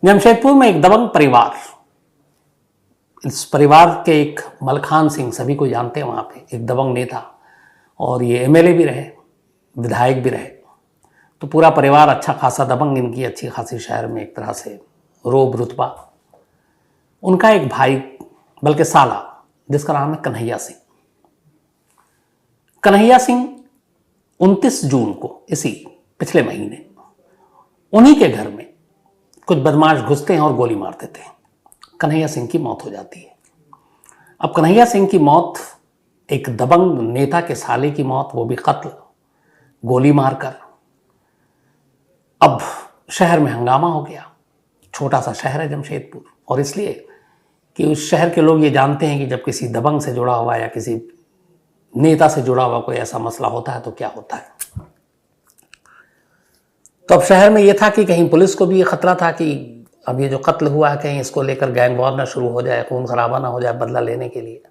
जमशेदपुर में एक दबंग परिवार, इस परिवार के एक मलखान सिंह, सभी को जानते हैं वहाँ पे, एक दबंग नेता, और ये एमएलए भी रहे, विधायक भी रहे। तो पूरा परिवार अच्छा खासा दबंग, इनकी अच्छी खासी शहर में एक तरह से रोब रुतबा। उनका एक भाई, बल्कि साला, जिसका नाम है कन्हैया सिंह। कन्हैया सिंह 29 जून को, इसी पिछले महीने, उन्हीं के घर में कुछ बदमाश घुसते हैं और गोली मार देते हैं। कन्हैया सिंह की मौत हो जाती है। अब कन्हैया सिंह की मौत, एक दबंग नेता के साले की मौत, वो भी कत्ल, गोली मारकर। अब शहर में हंगामा हो गया। छोटा सा शहर है जमशेदपुर, और इसलिए कि उस शहर के लोग ये जानते हैं कि जब किसी दबंग से जुड़ा हुआ या किसी नेता से जुड़ा हुआ कोई ऐसा मसला होता है तो क्या होता है। तो अब शहर में ये था कि कहीं पुलिस को भी ये खतरा था कि अब ये जो कत्ल हुआ है, कहीं इसको लेकर गैंग वॉर ना शुरू हो जाए, खून खराबा ना हो जाए बदला लेने के लिए।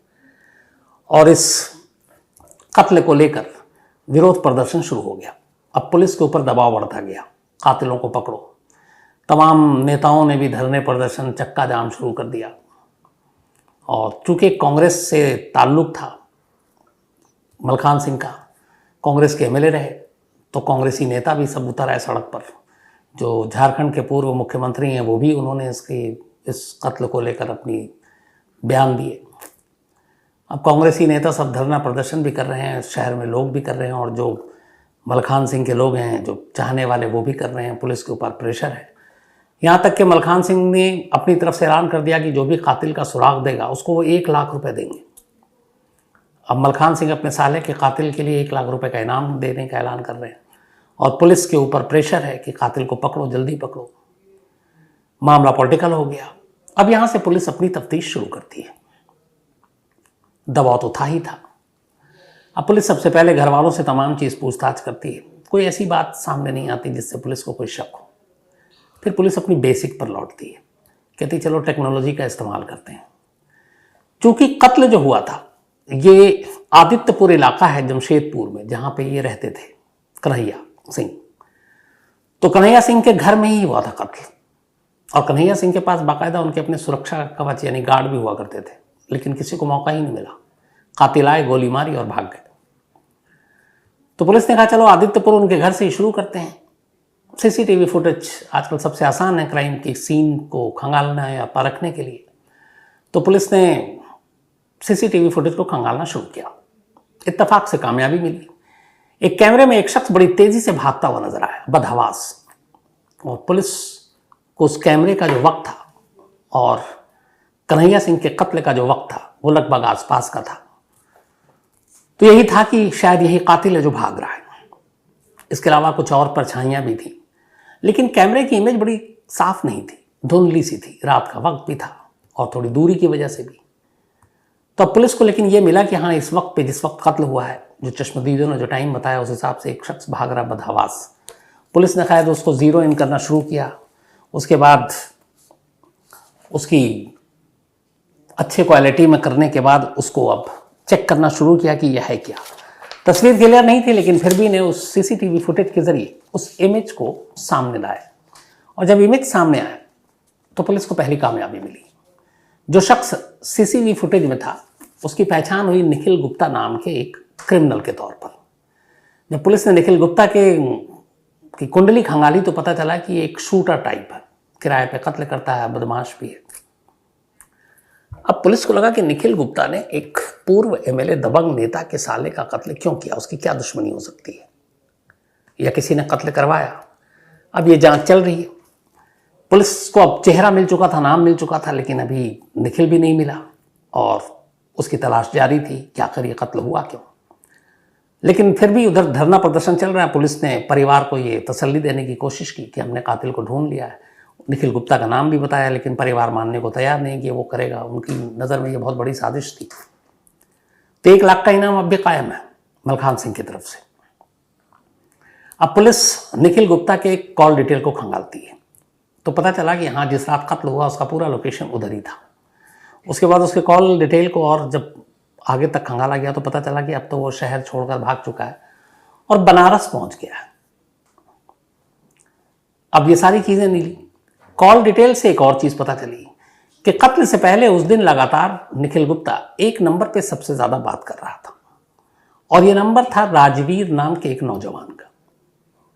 और इस कत्ल को लेकर विरोध प्रदर्शन शुरू हो गया। अब पुलिस के ऊपर दबाव बढ़ता गया, कातिलों को पकड़ो। तमाम नेताओं ने भी धरने प्रदर्शन, चक्का जाम शुरू कर दिया। और चूंकि कांग्रेस से ताल्लुक था मलखान सिंह का, कांग्रेस के एमएलए रहे, तो कांग्रेसी नेता भी सब उतर आए सड़क पर। जो झारखंड के पूर्व मुख्यमंत्री हैं वो भी, उन्होंने इस कत्ल को लेकर अपनी बयान दिए। अब कांग्रेसी नेता सब धरना प्रदर्शन भी कर रहे हैं, शहर में लोग भी कर रहे हैं, और जो मलखान सिंह के लोग हैं, जो चाहने वाले, वो भी कर रहे हैं। पुलिस के ऊपर प्रेशर है। यहाँ तक कि मलखान सिंह ने अपनी तरफ से ऐलान कर दिया कि जो भी कातिल का सुराग देगा उसको वो 1 लाख रुपए देंगे। अब मलखान सिंह अपने साले के कातिल के लिए 1 लाख रुपए का इनाम देने का ऐलान कर रहे हैं, और पुलिस के ऊपर प्रेशर है कि कातिल को पकड़ो, जल्दी पकड़ो। मामला पॉलिटिकल हो गया। अब यहां से पुलिस अपनी तफ्तीश शुरू करती है। दबाव तो था ही था। अब पुलिस सबसे पहले घर वालों से तमाम चीज पूछताछ करती है। कोई ऐसी बात सामने नहीं आती जिससे पुलिस को कोई शक हो। फिर पुलिस अपनी बेसिक पर लौटती है, कहती चलो टेक्नोलॉजी का इस्तेमाल करते हैं। चूंकि कत्ल जो हुआ था, ये आदित्यपुर इलाका है जमशेदपुर में, जहां पे ये रहते थे कन्हैया सिंह। तो कन्हैया सिंह के घर में ही हुआ था कत्ल, और कन्हैया सिंह के पास बाकायदा उनके अपने सुरक्षा कवच यानी गार्ड भी हुआ करते थे, लेकिन किसी को मौका ही नहीं मिला। कातिल आए, गोली मारी और भाग गए। तो पुलिस ने कहा चलो आदित्यपुर उनके घर से ही शुरू करते हैं। सीसीटीवी फुटेज आजकल सबसे आसान है क्राइम की सीन को खंगालना या परखने के लिए। तो पुलिस ने सीसीटीवी फुटेज को खंगालना शुरू किया। इत्तेफाक से कामयाबी मिली। एक कैमरे में एक शख्स बड़ी तेजी से भागता हुआ नजर आया, बदहवास। और पुलिस को उस कैमरे का जो वक्त था और कन्हैया सिंह के कत्ल का जो वक्त था, वो लगभग आसपास का था। तो यही था कि शायद यही कातिल है जो भाग रहा है। इसके अलावा कुछ और परछाइयां भी थी, लेकिन कैमरे की इमेज बड़ी साफ नहीं थी, धुंधली सी थी। रात का वक्त भी था और थोड़ी दूरी की वजह से भी। तो पुलिस को लेकिन ये मिला कि हाँ, इस वक्त पे, जिस वक्त कत्ल हुआ है, जो चश्मदीदों ने जो टाइम बताया उस हिसाब से एक शख्स भाग रहा बदहवास। पुलिस ने शायद उसको जीरो इन करना शुरू किया। उसके बाद उसकी अच्छे क्वालिटी में करने के बाद उसको अब चेक करना शुरू किया कि यह है क्या। तस्वीर क्लियर नहीं थी, लेकिन फिर भी ने उस सीसीटीवी फुटेज के जरिए उस इमेज को सामने लाया। और जब इमेज सामने आया तो पुलिस को पहली कामयाबी मिली। जो शख्स सीसीटीवी फुटेज में था उसकी पहचान हुई निखिल गुप्ता नाम के एक क्रिमिनल के तौर पर। जब पुलिस ने निखिल गुप्ता की कुंडली खंगाली तो पता चला कि एक शूटर टाइप है, किराए पे कत्ल करता है, बदमाश भी है। अब पुलिस को लगा कि निखिल गुप्ता ने एक पूर्व एमएलए दबंग नेता के साले का कत्ल क्यों किया, उसकी क्या दुश्मनी हो सकती है, या किसी ने कत्ल करवाया। अब ये जांच चल रही है। पुलिस को अब चेहरा मिल चुका था, नाम मिल चुका था, लेकिन अभी निखिल भी नहीं मिला और उसकी तलाश जारी थी कि आखिर ये कत्ल हुआ क्यों। लेकिन फिर भी उधर धरना प्रदर्शन चल रहा है। पुलिस ने परिवार को ये तसल्ली देने की कोशिश की कि हमने कातिल को ढूंढ लिया है। निखिल गुप्ता का नाम भी बताया, लेकिन परिवार मानने को तैयार नहीं कि वो करेगा। उनकी नज़र में ये बहुत बड़ी साजिश थी। तो 1 लाख का इनाम अब भी कायम है मलखान सिंह की तरफ से। अब पुलिस निखिल गुप्ता के कॉल डिटेल को खंगालती है तो पता चला कि हाँ, जिस रात कत्ल हुआ उसका पूरा लोकेशन उधर ही था। उसके बाद उसके कॉल डिटेल को और जब आगे तक खंगाला गया तो पता चला कि अब तो वो शहर छोड़कर भाग चुका है और बनारस पहुंच गया है। अब ये सारी चीजें मिली कॉल डिटेल से एक और चीज पता चली कि कत्ल से पहले उस दिन लगातार निखिल गुप्ता एक नंबर पे सबसे ज्यादा बात कर रहा था और ये नंबर था राजवीर नाम के एक नौजवान का।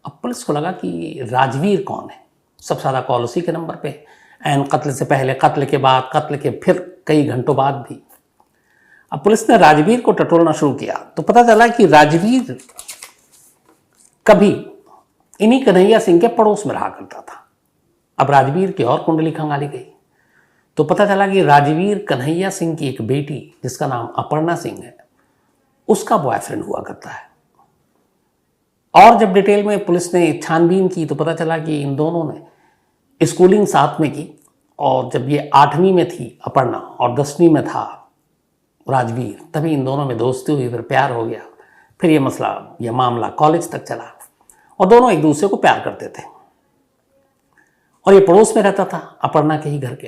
अब पुलिस को लगा कि राजवीर कौन है, सबसे ज्यादा कॉल उसी के नंबर पे, एंड कत्ल से पहले, कत्ल के बाद, कत्ल के फिर कई घंटों बाद भी। अब पुलिस ने राजवीर को टटोलना शुरू किया तो पता चला कि राजवीर कभी इन्हीं कन्हैया सिंह के पड़ोस में रहा करता था। अब राजवीर की और कुंडली खंगाली गई तो पता चला कि राजवीर कन्हैया सिंह की एक बेटी जिसका नाम अपर्णा सिंह है, उसका बॉयफ्रेंड हुआ करता है। और जब डिटेल में पुलिस ने छानबीन की तो पता चला कि इन दोनों ने स्कूलिंग साथ में की और जब ये 8वीं में थी अपर्णा और 10वीं में था राजवीर, तभी इन दोनों में दोस्ती हुई, फिर प्यार हो गया। फिर ये मामला कॉलेज तक चला और दोनों एक दूसरे को प्यार करते थे और ये पड़ोस में रहता था अपर्णा के ही घर के।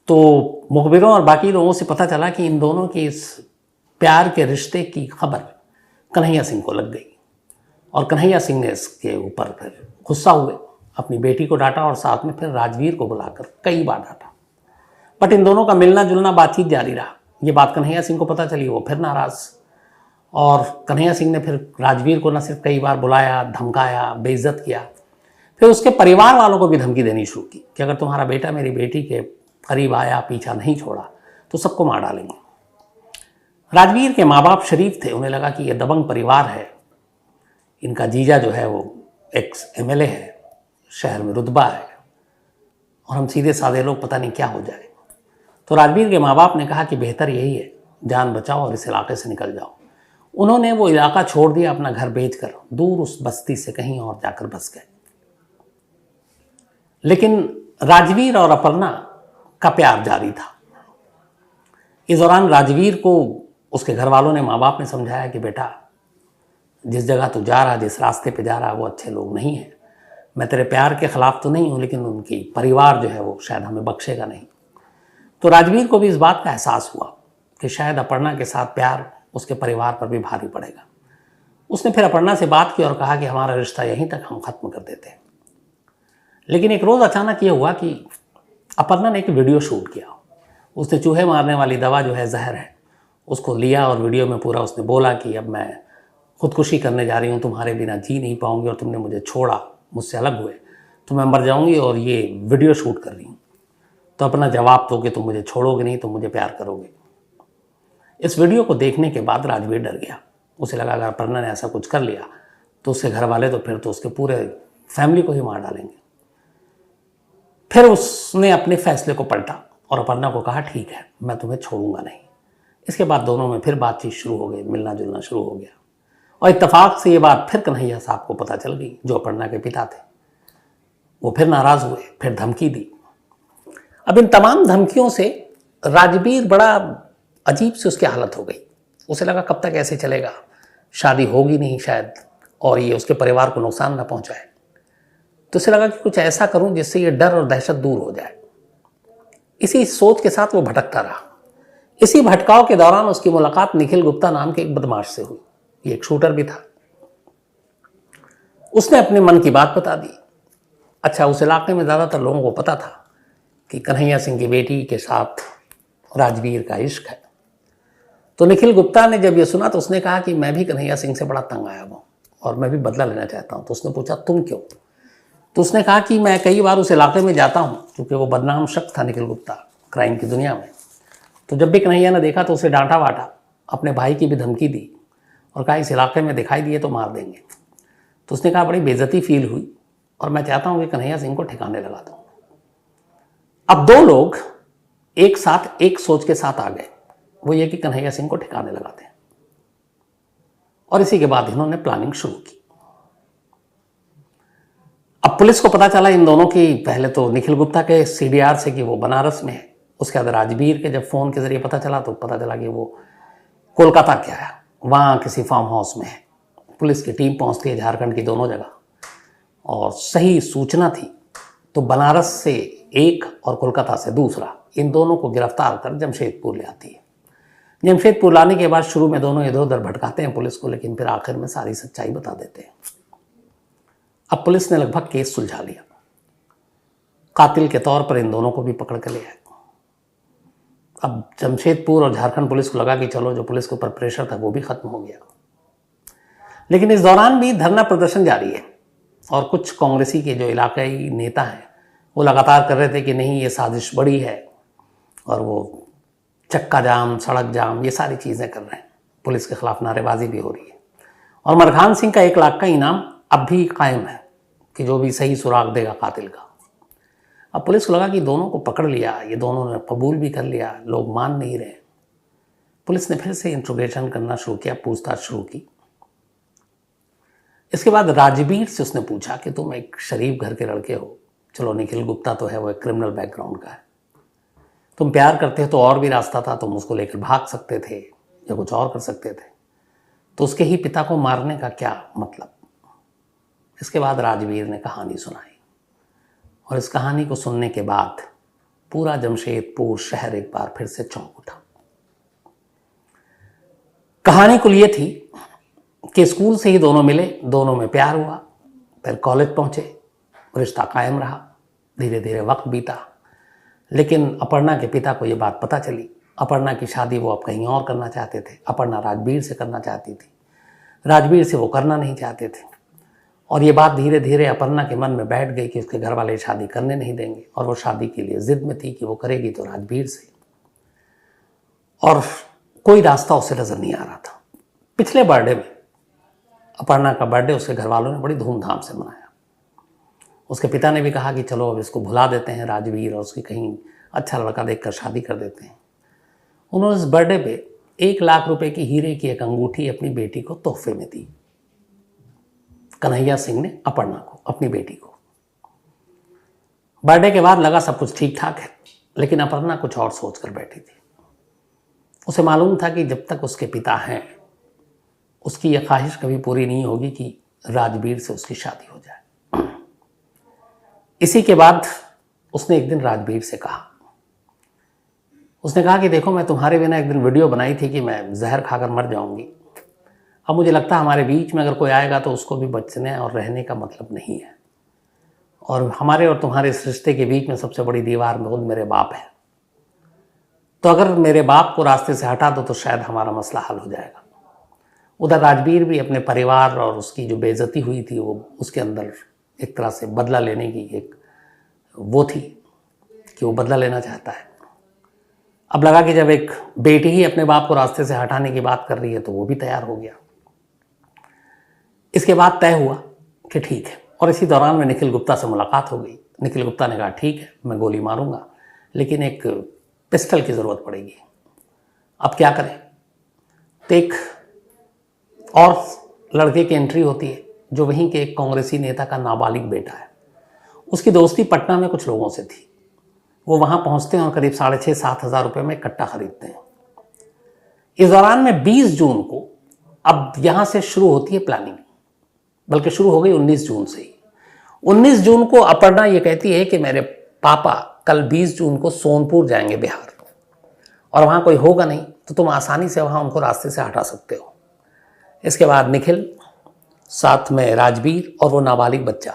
तो मुखबिरों और बाकी लोगों से पता चला कि इन दोनों के इस प्यार के रिश्ते की खबर कन्हैया सिंह को लग गई और कन्हैया सिंह ने इसके ऊपर फिर गुस्सा हुए, अपनी बेटी को डांटा और साथ में फिर राजवीर को बुलाकर कई बार डांटा। बट इन दोनों का मिलना जुलना, बातचीत जारी रहा। ये बात कन्हैया सिंह को पता चली, वो फिर नाराज और कन्हैया सिंह ने फिर राजवीर को न सिर्फ कई बार बुलाया, धमकाया, बेइज्जत किया, फिर उसके परिवार वालों को भी धमकी देनी शुरू की कि अगर तुम्हारा बेटा मेरी बेटी के करीब आया, पीछा नहीं छोड़ा तो सबको मार डालेंगे। राजवीर के माँ बाप शरीफ थे, उन्हें लगा कि ये दबंग परिवार है, इनका जीजा जो है वो एक्स MLA है, शहर में रुतबा है और हम सीधे साधे लोग पता नहीं क्या हो जाए। तो राजवीर के माँ बाप ने कहा कि बेहतर यही है, जान बचाओ और इस इलाके से निकल जाओ। उन्होंने वो इलाका छोड़ दिया, अपना घर बेचकर दूर उस बस्ती से कहीं और जाकर बस गए। लेकिन राजवीर और अपर्णा का प्यार जारी था। इस दौरान राजवीर को उसके घर वालों ने, माँ बाप ने समझाया कि बेटा जिस जगह तू जा रहा, जिस रास्ते पे जा रहा, वो अच्छे लोग नहीं हैं। मैं तेरे प्यार के खिलाफ तो नहीं हूँ, लेकिन उनकी परिवार जो है वो शायद हमें बख्शेगा नहीं। तो राजवीर को भी इस बात का एहसास हुआ कि शायद अपर्णा के साथ प्यार उसके परिवार पर भी भारी पड़ेगा। उसने फिर अपर्णा से बात की और कहा कि हमारा रिश्ता यहीं तक हम खत्म कर देते हैं। लेकिन एक रोज़ अचानक ये हुआ कि अपर्णा ने एक वीडियो शूट किया। उसने चूहे मारने वाली दवा जो है, जहर है, उसको लिया और वीडियो में पूरा उसने बोला कि अब मैं खुदकुशी करने जा रही हूँ, तुम्हारे बिना जी नहीं पाऊंगी और तुमने मुझे छोड़ा, मुझसे अलग हुए तो मैं मर जाऊंगी और ये वीडियो शूट कर रही हूँ, तो अपना जवाब दो कि तुम मुझे छोड़ोगे नहीं, तुम मुझे प्यार करोगे। इस वीडियो को देखने के बाद राजवीर डर गया। उसे लगा अगर अपर्णा ने ऐसा कुछ कर लिया तो उसके घर वाले तो फिर तो उसके पूरे फैमिली को ही मार डालेंगे। फिर उसने अपने फैसले को पलटा और अपर्णा को कहा ठीक है, मैं तुम्हें छोड़ूंगा नहीं। इसके बाद दोनों में फिर बातचीत शुरू हो गई, मिलना जुलना शुरू हो गया और इत्तेफाक से ये बात फिर कन्हैया साहब को पता चल गई जो अपर्णा के पिता थे। वो फिर नाराज हुए, फिर धमकी दी। अब इन तमाम धमकियों से राजवीर बड़ा अजीब से उसकी हालत हो गई। उसे लगा कब तक ऐसे चलेगा, शादी होगी नहीं शायद और ये उसके परिवार को नुकसान ना पहुंचाए। तो उसे लगा कि कुछ ऐसा करूं जिससे ये डर और दहशत दूर हो जाए। इसी सोच के साथ वो भटकता रहा। इसी भटकाव के दौरान उसकी मुलाकात निखिल गुप्ता नाम के एक बदमाश से हुई। ये एक शूटर भी था। उसने अपने मन की बात बता दी। अच्छा, उस इलाके में ज़्यादातर लोगों को पता था कि कन्हैया सिंह की बेटी के साथ राजवीर का इश्क है। तो निखिल गुप्ता ने जब ये सुना तो उसने कहा कि मैं भी कन्हैया सिंह से बड़ा तंग आया हूँ और मैं भी बदला लेना चाहता हूँ। तो उसने पूछा तुम क्यों? तो उसने कहा कि मैं कई बार उस इलाके में जाता हूँ, क्योंकि वो बदनाम शख्स था निखिल गुप्ता क्राइम की दुनिया में। तो जब भी कन्हैया ने देखा तो उसे डांटा वाटा, अपने भाई की भी धमकी दी और कहा इस इलाके में दिखाई दिए तो मार देंगे। तो उसने कहा बड़ी बेइज्जती फील हुई और मैं चाहता हूँ कि कन्हैया सिंह को ठिकाने लगा दूँ। अब दो लोग एक साथ एक सोच के साथ आ गए, वो ये कि कन्हैया सिंह को ठिकाने लगाते हैं। और इसी के बाद इन्होंने प्लानिंग शुरू की। अब पुलिस को पता चला इन दोनों की, पहले तो निखिल गुप्ता के CDR से कि वो बनारस में है। उसके बाद राजवीर के जब फ़ोन के ज़रिए पता चला तो पता चला कि वो कोलकाता के आया, वहाँ किसी फार्म हाउस में है। पुलिस की टीम पहुँचती है झारखंड की दोनों जगह और सही सूचना थी तो बनारस से एक और कोलकाता से दूसरा, इन दोनों को गिरफ्तार कर जमशेदपुर ले आती है। जमशेदपुर लाने के बाद शुरू में दोनों इधर उधर भटकाते हैं पुलिस को, लेकिन फिर आखिर में सारी सच्चाई बता देते हैं। अब पुलिस ने लगभग केस सुलझा लिया। कातिल के तौर पर इन दोनों को भी पकड़ कर ले आए। अब जमशेदपुर और झारखंड पुलिस को लगा कि चलो जो पुलिस के ऊपर प्रेशर था वो भी खत्म हो गया, लेकिन इस दौरान भी धरना प्रदर्शन जारी है और कुछ कांग्रेसी के जो इलाकाई नेता हैं वो लगातार कर रहे थे कि नहीं ये साजिश बड़ी है, और वो चक्का जाम, सड़क जाम, ये सारी चीज़ें कर रहे हैं, पुलिस के खिलाफ नारेबाजी भी हो रही है। और मरखान सिंह का 1 लाख का इनाम अब भी कायम है कि जो भी सही सुराग देगा कातिल का। अब पुलिस को लगा कि दोनों को पकड़ लिया, ये दोनों ने कबूल भी कर लिया, लोग मान नहीं रहे। पुलिस ने फिर से इंट्रोगेशन करना शुरू किया, पूछताछ शुरू की। इसके बाद राजवीर से उसने पूछा कि तुम एक शरीफ घर के लड़के हो, चलो निखिल गुप्ता तो है, वो एक क्रिमिनल बैकग्राउंड का है, तुम प्यार करते हो तो और भी रास्ता था, तुम उसको लेकर भाग सकते थे या कुछ और कर सकते थे, तो उसके ही पिता को मारने का क्या मतलब। इसके बाद राजवीर ने कहानी सुनाई, और इस कहानी को सुनने के बाद पूरा जमशेदपुर शहर एक बार फिर से चौंक उठा। कहानी कुल ये थी कि स्कूल से ही दोनों मिले, दोनों में प्यार हुआ, फिर कॉलेज पहुंचे, रिश्ता कायम रहा, धीरे धीरे वक्त बीता। लेकिन अपर्णा के पिता को ये बात पता चली। अपर्णा की शादी वो अब कहीं और करना चाहते थे। अपर्णा राजवीर से करना चाहती थी, राजवीर से वो करना नहीं चाहते थे। और ये बात धीरे धीरे अपर्णा के मन में बैठ गई कि उसके घर वाले शादी करने नहीं देंगे, और वो शादी के लिए जिद में थी कि वो करेगी तो राजवीर से, और कोई रास्ता उसे नजर नहीं आ रहा था। पिछले बर्थडे में, अपर्णा का बर्थडे उसके घर वालों ने बड़ी धूमधाम से मनाया। उसके पिता ने भी कहा कि चलो अब इसको भुला देते हैं राजवीर, और उसकी कहीं अच्छा लड़का देखकर शादी कर देते हैं। उन्होंने इस बर्थडे पे 1 लाख रुपए की हीरे की एक अंगूठी अपनी बेटी को तोहफे में दी। कन्हैया सिंह ने अपर्णा को, अपनी बेटी को। बर्थडे के बाद लगा सब कुछ ठीक ठाक है, लेकिन अपर्णा कुछ और सोच कर बैठी थी। उसे मालूम था कि जब तक उसके पिता हैं, उसकी यह ख्वाहिश कभी पूरी नहीं होगी कि राजवीर से उसकी शादी हो जाए। इसी के बाद उसने एक दिन राजवीर से कहा, उसने कहा कि देखो मैं तुम्हारे बिना एक दिन वीडियो बनाई थी कि मैं जहर खाकर मर जाऊंगी। अब मुझे लगता है हमारे बीच में अगर कोई आएगा तो उसको भी बचने और रहने का मतलब नहीं है, और हमारे और तुम्हारे इस रिश्ते के बीच में सबसे बड़ी दीवार में खुद मेरे बाप है, तो अगर मेरे बाप को रास्ते से हटा दो तो शायद हमारा मसला हल हो जाएगा। उधर राजवीर भी अपने परिवार और उसकी जो बेइज्जती हुई थी वो उसके अंदर एक तरह से बदला लेने की एक वो थी कि वो बदला लेना चाहता है। अब लगा कि जब एक बेटी ही अपने बाप को रास्ते से हटाने की बात कर रही है तो वो भी तैयार हो गया। इसके बाद तय हुआ कि ठीक है, और इसी दौरान में निखिल गुप्ता से मुलाकात हो गई। निखिल गुप्ता ने कहा ठीक है मैं गोली मारूंगा, लेकिन एक पिस्टल की ज़रूरत पड़ेगी। अब क्या करें, तो एक और लड़के की एंट्री होती है जो वहीं के एक कांग्रेसी नेता का नाबालिग बेटा है। उसकी दोस्ती पटना में कुछ लोगों से थी। वो वहाँ पहुँचते हैं और करीब 6,500-7 हज़ार रुपये में कट्टा खरीदते हैं। इस दौरान में 20 जून को अब यहाँ से शुरू होती है प्लानिंग, बल्कि शुरू हो गई 19 जून से ही। 19 जून को अपर्णा ये कहती है कि मेरे पापा कल 20 जून को सोनपुर जाएंगे बिहार, और वहाँ कोई होगा नहीं तो तुम आसानी से वहाँ उनको रास्ते से हटा सकते हो। इसके बाद निखिल, साथ में राजवीर और वो नाबालिग बच्चा,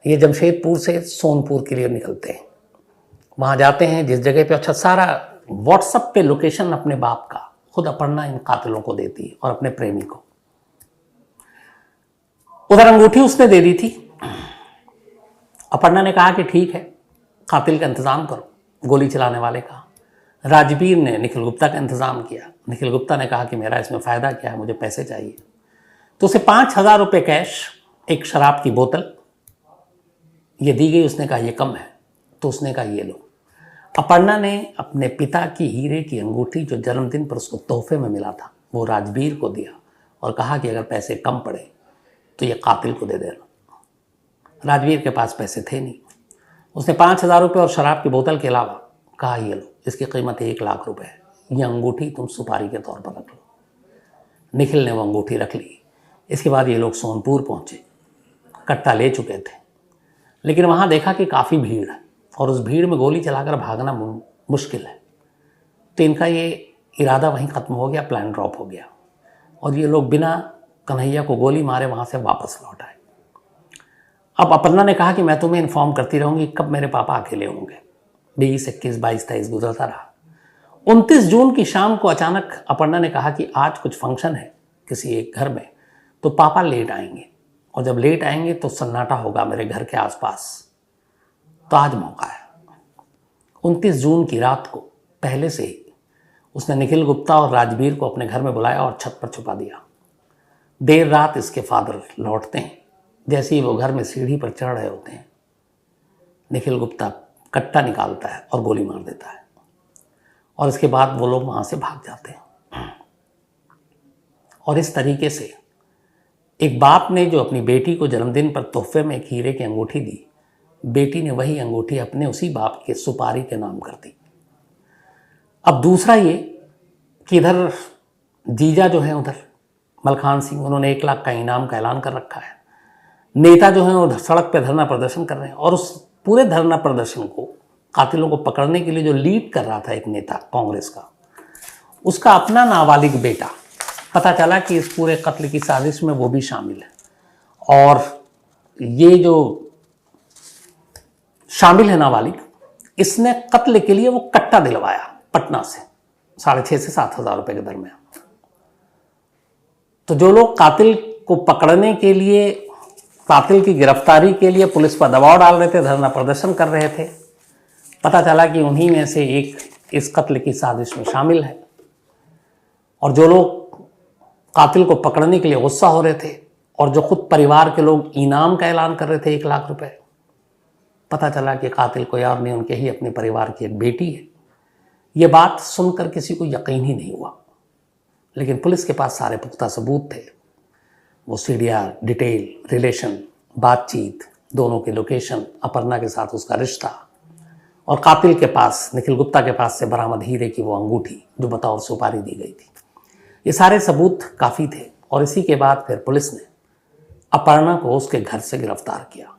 ये जमशेदपुर से सोनपुर के लिए निकलते हैं। वहाँ जाते हैं जिस जगह पे, अच्छा सारा व्हाट्सएप पे लोकेशन अपने बाप का खुद अपर्णा इन कातिलों को देती है और अपने प्रेमी को। उधर अंगूठी उसने दे दी थी। अपर्णा ने कहा कि ठीक है कातिल का इंतजाम करो, गोली चलाने वाले का। राजवीर ने निखिल गुप्ता का इंतजाम किया। निखिल गुप्ता ने कहा कि मेरा इसमें फ़ायदा क्या है, मुझे पैसे चाहिए। तो उसे 5,000 रुपये कैश, एक शराब की बोतल ये दी गई। उसने कहा ये कम है, तो उसने कहा ये लो। अपर्णा ने अपने पिता की हीरे की अंगूठी जो जन्मदिन पर उसको तोहफे में मिला था वो राजवीर को दिया और कहा कि अगर पैसे कम पड़े तो ये कातिल को दे देना। राजवीर के पास पैसे थे नहीं। उसने 5,000 रुपये और शराब की बोतल के अलावा कहा ये लो, इसकी कीमत 1 लाख रुपए है, ये अंगूठी तुम सुपारी के तौर पर रख लो। निखिल ने वो अंगूठी रख ली। इसके बाद ये लोग सोनपुर पहुँचे। कट्टा ले चुके थे, लेकिन वहाँ देखा कि काफ़ी भीड़ है और उस भीड़ में गोली चलाकर भागना मुश्किल है। तो इनका ये इरादा वहीं ख़त्म हो गया, प्लान ड्रॉप हो गया और ये लोग बिना कन्हैया को गोली मारे वहाँ से वापस लौट आए। अब अपर्णा ने कहा कि मैं तुम्हें इन्फॉर्म करती रहूंगी कब मेरे पापा अकेले होंगे। 20, 21, 22, 23 गुजरता रहा। 29 जून की शाम को अचानक अपर्णा ने कहा कि आज कुछ फंक्शन है किसी एक घर में, तो पापा लेट आएंगे, और जब लेट आएंगे तो सन्नाटा होगा मेरे घर के आसपास, तो आज मौका है। 29 जून की रात को पहले से ही उसने निखिल गुप्ता और राजवीर को अपने घर में बुलाया और छत पर छुपा दिया। देर रात इसके फादर लौटते हैं। जैसे ही वो घर में सीढ़ी पर चढ़ रहे होते हैं, निखिल गुप्ता कट्टा निकालता है और गोली मार देता है, और इसके बाद वो लोग वहाँ से भाग जाते हैं। और इस तरीके से एक बाप ने जो अपनी बेटी को जन्मदिन पर तोहफे में एक हीरे की अंगूठी दी, बेटी ने वही अंगूठी अपने उसी बाप के सुपारी के नाम कर दी। अब दूसरा ये कि इधर जीजा जो है उधर मलखान सिंह, उन्होंने 1 लाख का इनाम का ऐलान कर रखा है। नेता जो हैं वो सड़क पे धरना प्रदर्शन कर रहे हैं, और उस पूरे धरना प्रदर्शन को कातिलों को पकड़ने के लिए जो लीड कर रहा था एक नेता कांग्रेस का, उसका अपना नाबालिग बेटा, पता चला कि इस पूरे कत्ल की साजिश में वो भी शामिल है। और ये जो शामिल है नाबालिग, इसने कत्ल के लिए वो कट्टा दिलवाया पटना से 6,500 से 7,000 रुपए के दरमियान। तो जो लोग कातिल को पकड़ने के लिए, कातिल की गिरफ्तारी के लिए पुलिस पर दबाव डाल रहे थे, धरना प्रदर्शन कर रहे थे, पता चला कि उन्हीं में से एक इस कत्ल की साजिश में शामिल है। और जो लोग कातिल को पकड़ने के लिए गुस्सा हो रहे थे, और जो खुद परिवार के लोग इनाम का ऐलान कर रहे थे 1 लाख रुपए, पता चला कि कातिल कोई और नहीं, उनके ही अपने परिवार की एक बेटी है। ये बात सुनकर किसी को यकीन ही नहीं हुआ, लेकिन पुलिस के पास सारे पुख्ता सबूत थे। वो सीडीआर, डिटेल, रिलेशन, बातचीत, दोनों की लोकेशन, अपर्णा के साथ उसका रिश्ता, और कातिल के पास, निखिल गुप्ता के पास से बरामद हीरे की वो अंगूठी जो बतौर सुपारी दी गई थी। ये सारे सबूत काफ़ी थे, और इसी के बाद फिर पुलिस ने अपर्णा को उसके घर से गिरफ्तार किया,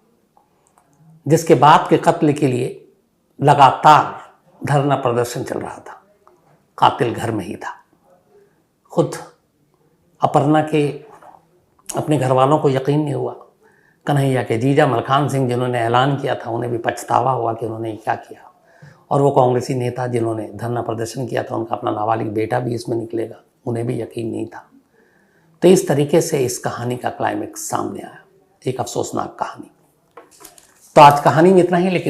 जिसके बाद के कत्ल के लिए लगातार धरना प्रदर्शन चल रहा था। कातिल घर में ही था। खुद अपर्णा के अपने घर वालों को यकीन नहीं हुआ। कन्हैया के जीजा मलखान सिंह, जिन्होंने ऐलान किया था, उन्हें भी पछतावा हुआ कि उन्होंने क्या किया। और वो कांग्रेसी नेता जिन्होंने धरना प्रदर्शन किया था, उनका अपना नाबालिग बेटा भी इसमें निकलेगा, उन्हें भी यकीन नहीं था। तो इस तरीके से इस कहानी का क्लाइमेक्स सामने आया, एक अफसोसनाक कहानी। तो आज कहानी में इतना ही, लेकिन